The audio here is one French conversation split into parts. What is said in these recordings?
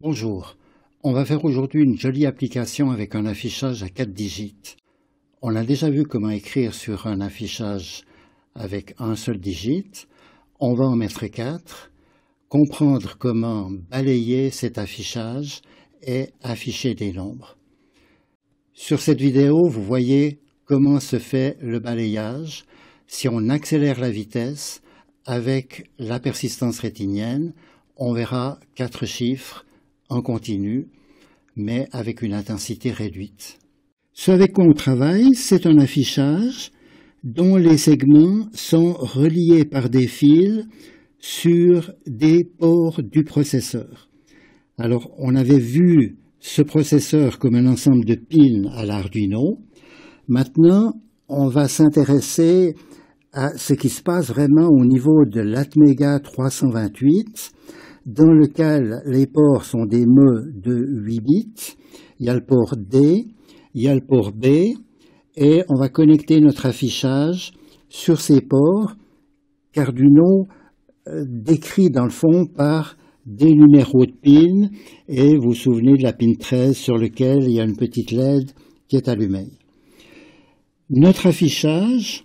Bonjour, on va faire aujourd'hui une jolie application avec un affichage à 4 digits. On a déjà vu comment écrire sur un affichage avec un seul digit. On va en mettre 4, comprendre comment balayer cet affichage et afficher des nombres. Sur cette vidéo, vous voyez comment se fait le balayage. Si on accélère la vitesse avec la persistance rétinienne, on verra 4 chiffres en continu, mais avec une intensité réduite. Ce avec quoi on travaille, c'est un affichage dont les segments sont reliés par des fils sur des ports du processeur. Alors, on avait vu ce processeur comme un ensemble de pins à l'Arduino. Maintenant, on va s'intéresser à ce qui se passe vraiment au niveau de l'Atmega 328, dans lequel les ports sont des meux de 8 bits. Il y a le port D, il y a le port B, et on va connecter notre affichage sur ces ports qu'Arduino décrit dans le fond par des numéros de pin, et vous vous souvenez de la pin 13 sur lequel il y a une petite LED qui est allumée. Notre affichage,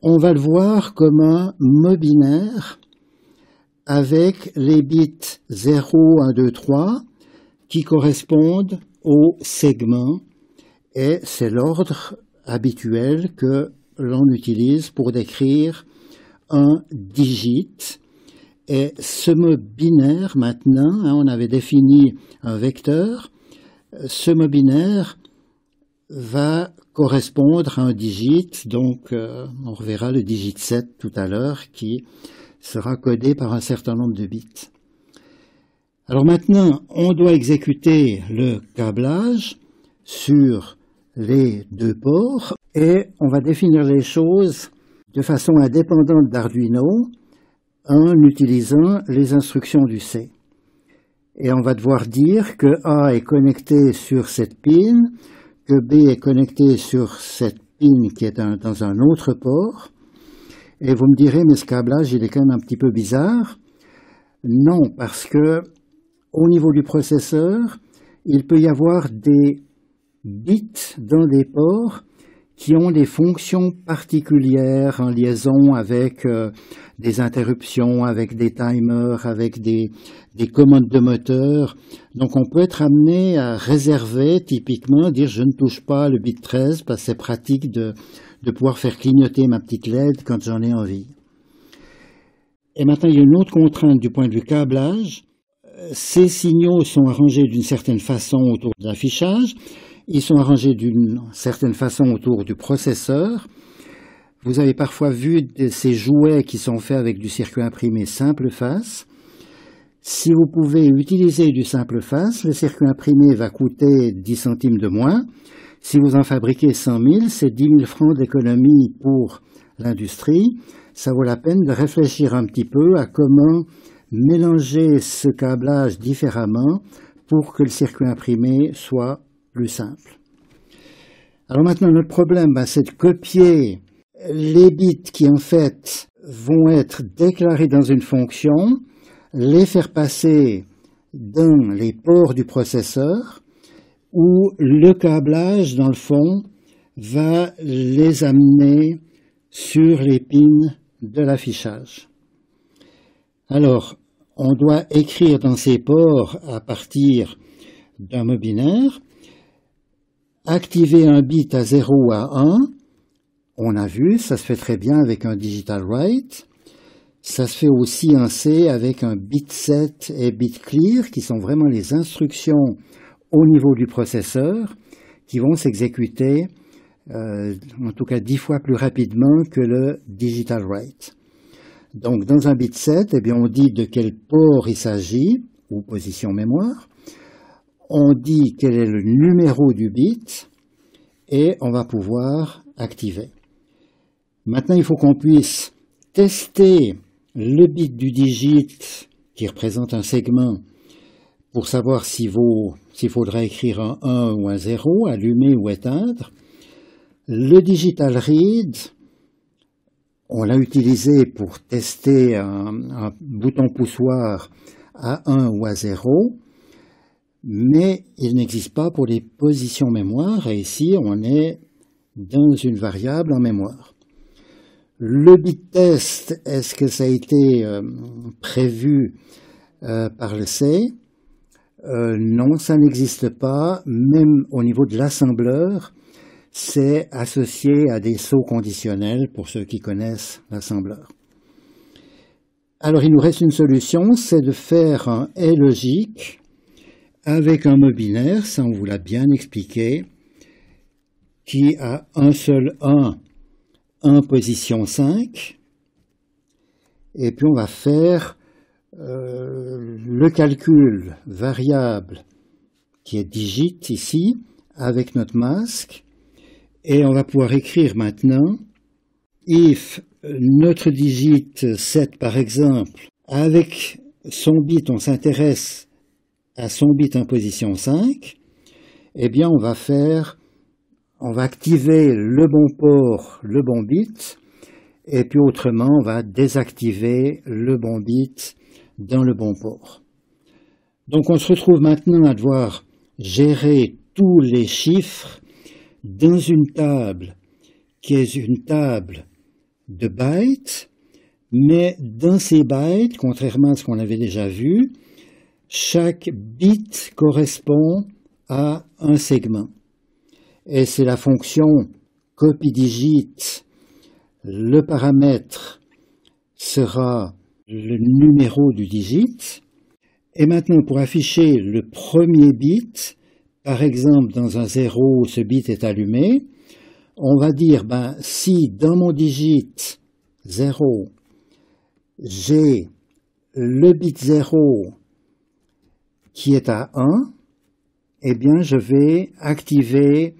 on va le voir comme un mot binaire avec les bits 0, 1, 2, 3 qui correspondent aux segments, et c'est l'ordre habituel que l'on utilise pour décrire un digit. Et ce mot binaire maintenant, on avait défini un vecteur, ce mot binaire va correspondre à un digit, donc on reverra le digit 7 tout à l'heure qui sera codé par un certain nombre de bits. Alors maintenant, on doit exécuter le câblage sur les deux ports et on va définir les choses de façon indépendante d'Arduino en utilisant les instructions du C. Et on va devoir dire que A est connecté sur cette pin, que B est connecté sur cette pin qui est dans un autre port. Et vous me direz, mais ce câblage, il est quand même un petit peu bizarre. Non, parce que au niveau du processeur, il peut y avoir des bits dans des ports qui ont des fonctions particulières en liaison avec des interruptions, avec des timers, avec des commandes de moteur. Donc on peut être amené à réserver, typiquement, dire je ne touche pas le bit 13 parce que c'est pratique de pouvoir faire clignoter ma petite LED quand j'en ai envie. Et maintenant, il y a une autre contrainte du point de vue câblage. Ces signaux sont arrangés d'une certaine façon autour de l'affichage. Ils sont arrangés d'une certaine façon autour du processeur. Vous avez parfois vu ces jouets qui sont faits avec du circuit imprimé simple face. Si vous pouvez utiliser du simple face, le circuit imprimé va coûter 10 centimes de moins. Si vous en fabriquez 100 000, c'est 10 000 francs d'économie pour l'industrie. Ça vaut la peine de réfléchir un petit peu à comment mélanger ce câblage différemment pour que le circuit imprimé soit plus simple. Alors maintenant, notre problème, c'est de copier les bits qui en fait vont être déclarés dans une fonction, les faire passer dans les ports du processeur, où le câblage, dans le fond, va les amener sur les pins de l'affichage. Alors, on doit écrire dans ces ports à partir d'un mot binaire, activer un bit à 0 ou à 1, on a vu, ça se fait très bien avec un digital write, ça se fait aussi en C avec un bit set et bit clear, qui sont vraiment les instructions au niveau du processeur, qui vont s'exécuter, en tout cas 10 fois plus rapidement que le digital write. Donc dans un bit set, eh bien, on dit de quel port il s'agit, ou position mémoire, on dit quel est le numéro du bit, et on va pouvoir activer. Maintenant, il faut qu'on puisse tester le bit du digit qui représente un segment pour savoir s'il faudra écrire un 1 ou un 0, allumer ou éteindre. Le digital read, on l'a utilisé pour tester un bouton poussoir à 1 ou à 0. mais il n'existe pas pour les positions mémoire, et ici on est dans une variable en mémoire. Le bit test, est-ce que ça a été prévu par le C? Non, ça n'existe pas, même au niveau de l'assembleur, c'est associé à des sauts conditionnels pour ceux qui connaissent l'assembleur. Alors il nous reste une solution, c'est de faire un et logique avec un mot binaire, ça on vous l'a bien expliqué, qui a un seul 1 position 5, et puis on va faire le calcul variable qui est digit ici, avec notre masque, et on va pouvoir écrire maintenant if notre digit 7 par exemple, avec son bit, on s'intéresse à son bit en position 5, eh bien on va activer le bon port, le bon bit, et puis autrement on va désactiver le bon bit dans le bon port. Donc on se retrouve maintenant à devoir gérer tous les chiffres dans une table qui est une table de bytes, mais dans ces bytes, contrairement à ce qu'on avait déjà vu, chaque bit correspond à un segment. Et c'est la fonction copy-digit, le paramètre sera le numéro du digit. Et maintenant, pour afficher le premier bit, par exemple dans un 0, ce bit est allumé, on va dire, si dans mon digit 0, j'ai le bit 0 qui est à 1, eh bien je vais activer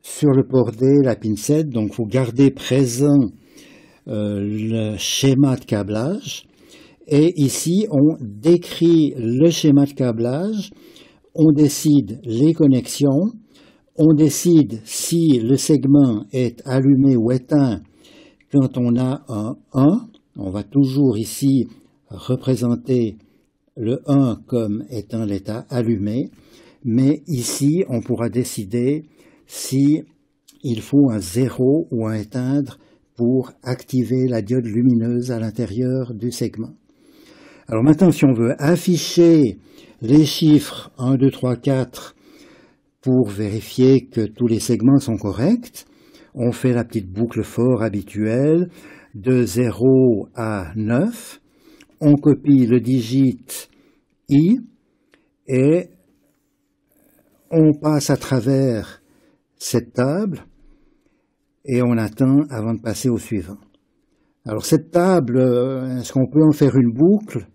sur le port D la pin 7, donc il faut garder présent le schéma de câblage. Et ici, on décrit le schéma de câblage, on décide les connexions, on décide si le segment est allumé ou éteint quand on a un 1. On va toujours ici représenter le 1 comme étant l'état allumé, mais ici, on pourra décider si il faut un 0 ou un éteindre pour activer la diode lumineuse à l'intérieur du segment. Alors maintenant, si on veut afficher les chiffres 1, 2, 3, 4 pour vérifier que tous les segments sont corrects, on fait la petite boucle for habituelle de 0 à 9, on copie le digit I et on passe à travers cette table et on attend avant de passer au suivant. Alors cette table, est-ce qu'on peut en faire une boucle?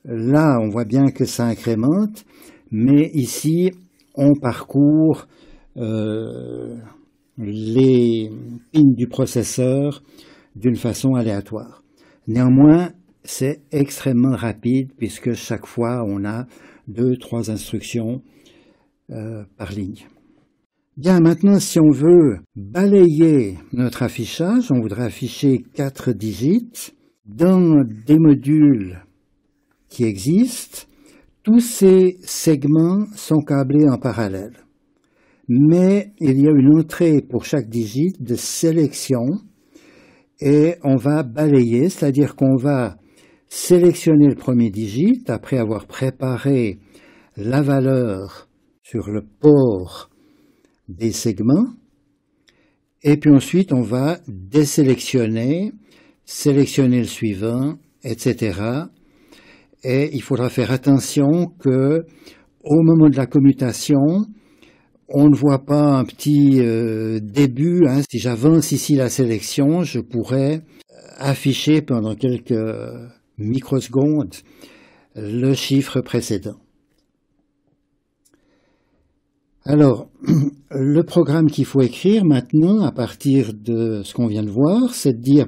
Là, on voit bien que ça incrémente, mais ici, on parcourt les pins du processeur d'une façon aléatoire. Néanmoins, c'est extrêmement rapide puisque chaque fois, on a 2-3 instructions par ligne. Bien, maintenant, si on veut balayer notre affichage, on voudrait afficher 4 digits dans des modules qui existent. Tous ces segments sont câblés en parallèle. Mais il y a une entrée pour chaque digit de sélection et on va balayer, c'est-à-dire qu'on va sélectionner le premier digit après avoir préparé la valeur sur le port des segments, et puis ensuite on va désélectionner, sélectionner le suivant, etc. Et il faudra faire attention que au moment de la commutation, on ne voit pas un petit début. Si j'avance ici la sélection, je pourrais afficher pendant quelques microsecondes le chiffre précédent. Alors, le programme qu'il faut écrire maintenant, à partir de ce qu'on vient de voir, c'est de dire,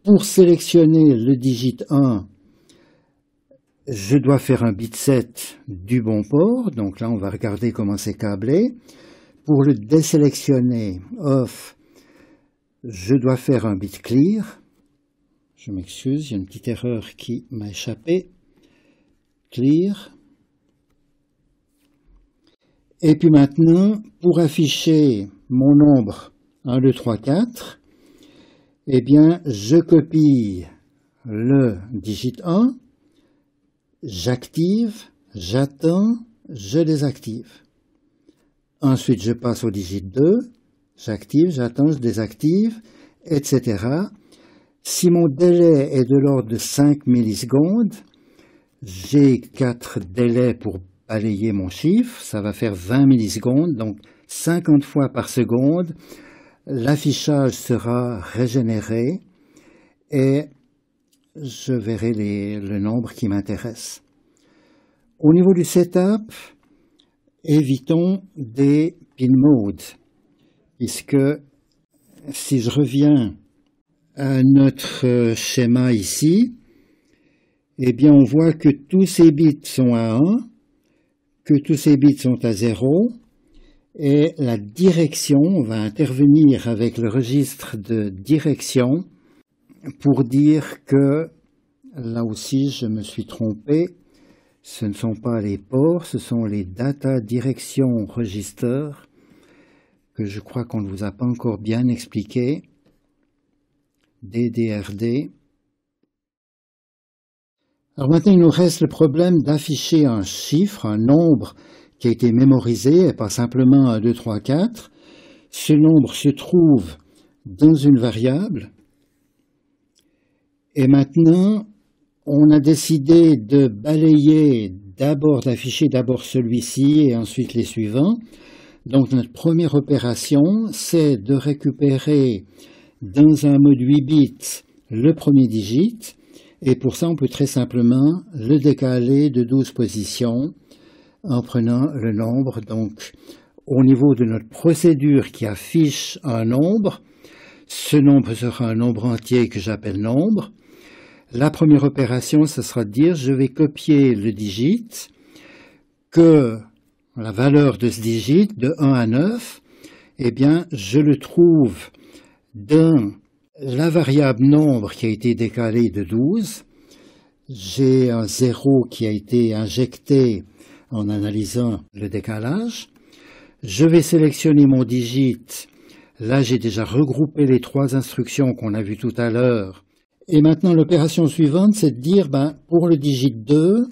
pour sélectionner le digit 1, je dois faire un bit 7 du bon port, donc là on va regarder comment c'est câblé. Pour le désélectionner, off, je dois faire un bit clear. Je m'excuse, il y a une petite erreur qui m'a échappé. Clear. Et puis maintenant, pour afficher mon nombre 1, 2, 3, 4, eh bien, je copie le digit 1, j'active, j'attends, je désactive. Ensuite, je passe au digit 2, j'active, j'attends, je désactive, etc. Si mon délai est de l'ordre de 5 millisecondes, j'ai 4 délais pour balayer mon chiffre, ça va faire 20 millisecondes, donc 50 fois par seconde, l'affichage sera régénéré et je verrai le nombre qui m'intéresse. Au niveau du setup, évitons des pin modes, puisque si je reviens à notre schéma ici, eh bien on voit que tous ces bits sont à 1, que tous ces bits sont à 0, et la direction, on va intervenir avec le registre de direction pour dire que, là aussi je me suis trompé, ce ne sont pas les ports, ce sont les data direction register, que je crois qu'on ne vous a pas encore bien expliqué, DDRD. Alors maintenant, il nous reste le problème d'afficher un chiffre, un nombre qui a été mémorisé, et pas simplement 1, 2, 3, 4. Ce nombre se trouve dans une variable. Et maintenant, on a décidé de balayer d'afficher d'abord celui-ci et ensuite les suivants. Donc notre première opération, c'est de récupérer dans un mode 8 bits le premier digit. Et pour ça, on peut très simplement le décaler de 12 positions en prenant le nombre. Donc, au niveau de notre procédure qui affiche un nombre, ce nombre sera un nombre entier que j'appelle nombre. La première opération, ce sera de dire, je vais copier le digit, que la valeur de ce digit, de 1 à 9, eh bien, je le trouve dans la variable nombre qui a été décalée de 12, j'ai un 0 qui a été injecté en analysant le décalage. Je vais sélectionner mon digit. Là, j'ai déjà regroupé les 3 instructions qu'on a vues tout à l'heure. Et maintenant, l'opération suivante, c'est de dire, pour le digit 2,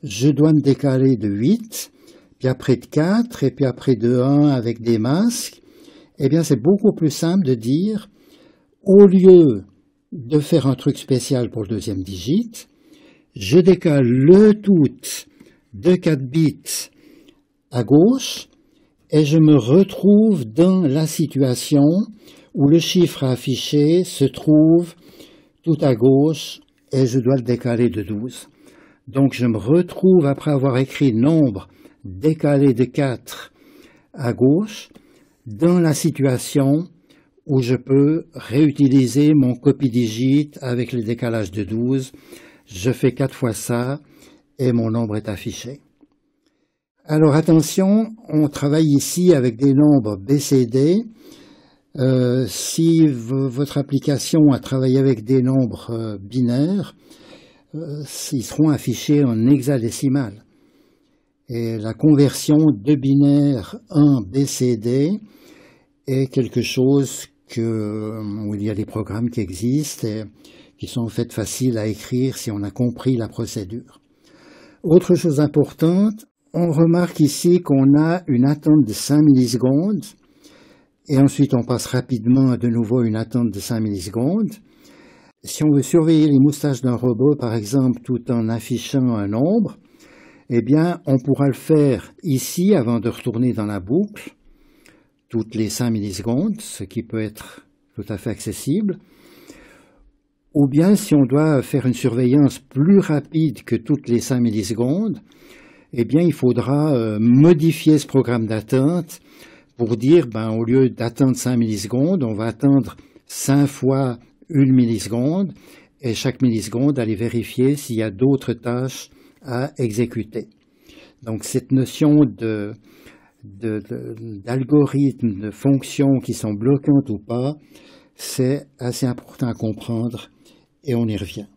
je dois me décaler de 8, puis après de 4, et puis après de 1 avec des masques. Eh bien, c'est beaucoup plus simple de dire, au lieu de faire un truc spécial pour le deuxième digit, je décale le tout de 4 bits à gauche et je me retrouve dans la situation où le chiffre affiché se trouve tout à gauche et je dois le décaler de 12. Donc je me retrouve, après avoir écrit nombre décalé de 4 à gauche, dans la situation où je peux réutiliser mon copie digit avec le décalage de 12. Je fais 4 fois ça et mon nombre est affiché. Alors attention, on travaille ici avec des nombres BCD. Si votre application a travaillé avec des nombres binaires, ils seront affichés en hexadécimal. Et la conversion de binaire en BCD est quelque chose où il y a des programmes qui existent et qui sont en fait faciles à écrire si on a compris la procédure. Autre chose importante, on remarque ici qu'on a une attente de 5 millisecondes et ensuite on passe rapidement de nouveau à une attente de 5 millisecondes. Si on veut surveiller les moustaches d'un robot, par exemple, tout en affichant un nombre, eh bien, on pourra le faire ici avant de retourner dans la boucle, toutes les 5 millisecondes, ce qui peut être tout à fait accessible. Ou bien, si on doit faire une surveillance plus rapide que toutes les 5 millisecondes, eh bien, il faudra modifier ce programme d'attente pour dire, au lieu d'attendre 5 millisecondes, on va attendre 5 fois 1 milliseconde, et chaque milliseconde, aller vérifier s'il y a d'autres tâches à exécuter. Donc, cette notion d'algorithmes, de fonctions qui sont bloquantes ou pas, c'est assez important à comprendre et on y revient.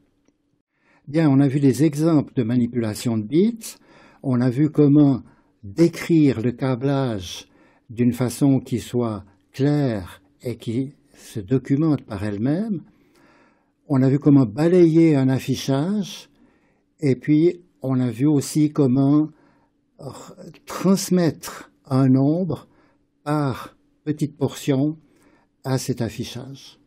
Bien, on a vu des exemples de manipulation de bits, on a vu comment décrire le câblage d'une façon qui soit claire et qui se documente par elle-même. On a vu comment balayer un affichage et puis on a vu aussi comment transmettre un nombre par petites portions à cet affichage.